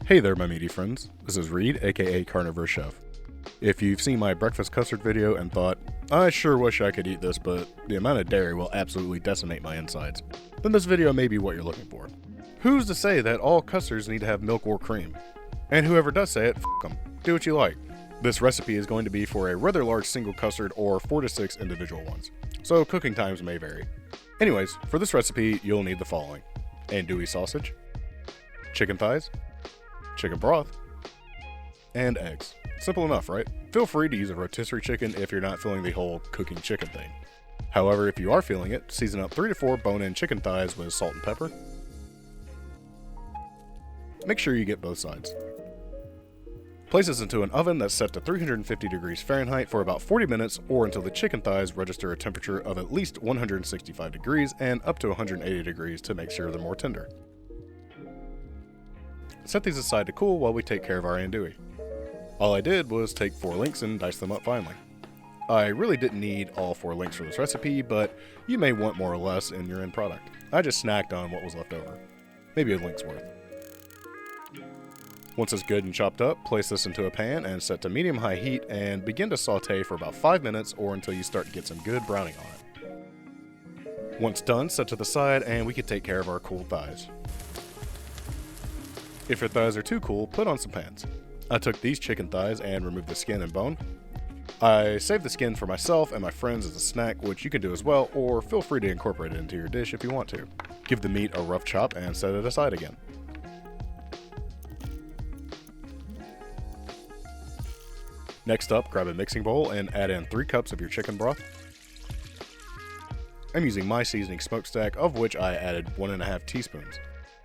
Hey there, my meaty friends. This is Reed, aka CarnivorousChef. If you've seen my breakfast custard video and thought, I sure wish I could eat this, but the amount of dairy will absolutely decimate my insides, then this video may be what you're looking for. Who's to say that all custards need to have milk or cream? And whoever does say it, f*** them. Do what you like. This recipe is going to be for a rather large single custard or 4 to 6 individual ones, so cooking times may vary. Anyways, for this recipe, you'll need the following: Andoullie sausage, chicken thighs, chicken broth, and eggs. Simple enough, right? Feel free to use a rotisserie chicken if you're not feeling the whole cooking chicken thing. However, if you are feeling it, season up 3 to 4 bone-in chicken thighs with salt and pepper. Make sure you get both sides. Place this into an oven that's set to 350 degrees Fahrenheit for about 40 minutes or until the chicken thighs register a temperature of at least 165 degrees and up to 180 degrees to make sure they're more tender. Set these aside to cool while we take care of our andouille. All I did was take 4 links and dice them up finely. I really didn't need all 4 links for this recipe, but you may want more or less in your end product. I just snacked on what was left over. Maybe a link's worth. Once it's good and chopped up, place this into a pan and set to medium-high heat and begin to saute for about 5 minutes or until you start to get some good browning on it. Once done, set to the side and we can take care of our cooled thighs. If your thighs are too cool, put on some pants. I took these chicken thighs and removed the skin and bone. I saved the skin for myself and my friends as a snack, which you can do as well, or feel free to incorporate it into your dish if you want to. Give the meat a rough chop and set it aside again. Next up, grab a mixing bowl and add in 3 cups of your chicken broth. I'm using my seasoning smokestack, of which I added 1.5 teaspoons.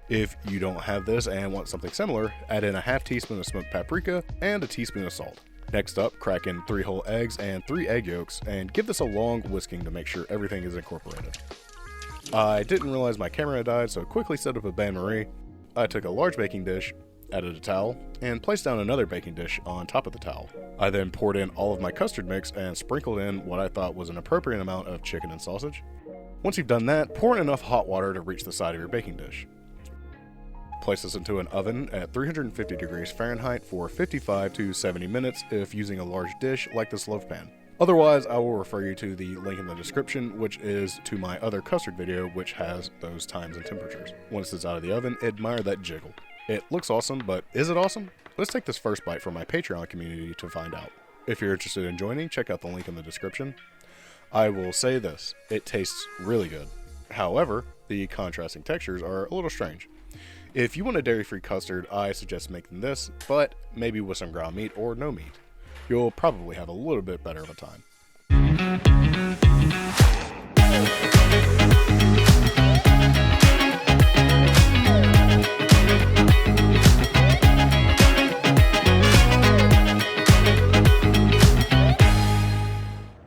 If you don't have this and want something similar, add in a half teaspoon of smoked paprika and a teaspoon of salt. Next up, crack in 3 whole eggs and 3 egg yolks and give this a long whisking to make sure everything is incorporated. I didn't realize my camera had died, so quickly set up a bain-marie. I took a large baking dish, added a towel, and placed down another baking dish on top of the towel. I then poured in all of my custard mix and sprinkled in what I thought was an appropriate amount of chicken and sausage. Once you've done that, pour in enough hot water to reach the side of your baking dish. Place this into an oven at 350 degrees Fahrenheit for 55 to 70 minutes if using a large dish like this loaf pan. Otherwise, I will refer you to the link in the description, which is to my other custard video, which has those times and temperatures. Once it's out of the oven, admire that jiggle. It looks awesome, but is it awesome? Let's take this first bite from my Patreon community to find out. If you're interested in joining, check out the link in the description. I will say this, it tastes really good. However, the contrasting textures are a little strange. If you want a dairy-free custard, I suggest making this, but maybe with some ground meat or no meat. You'll probably have a little bit better of a time.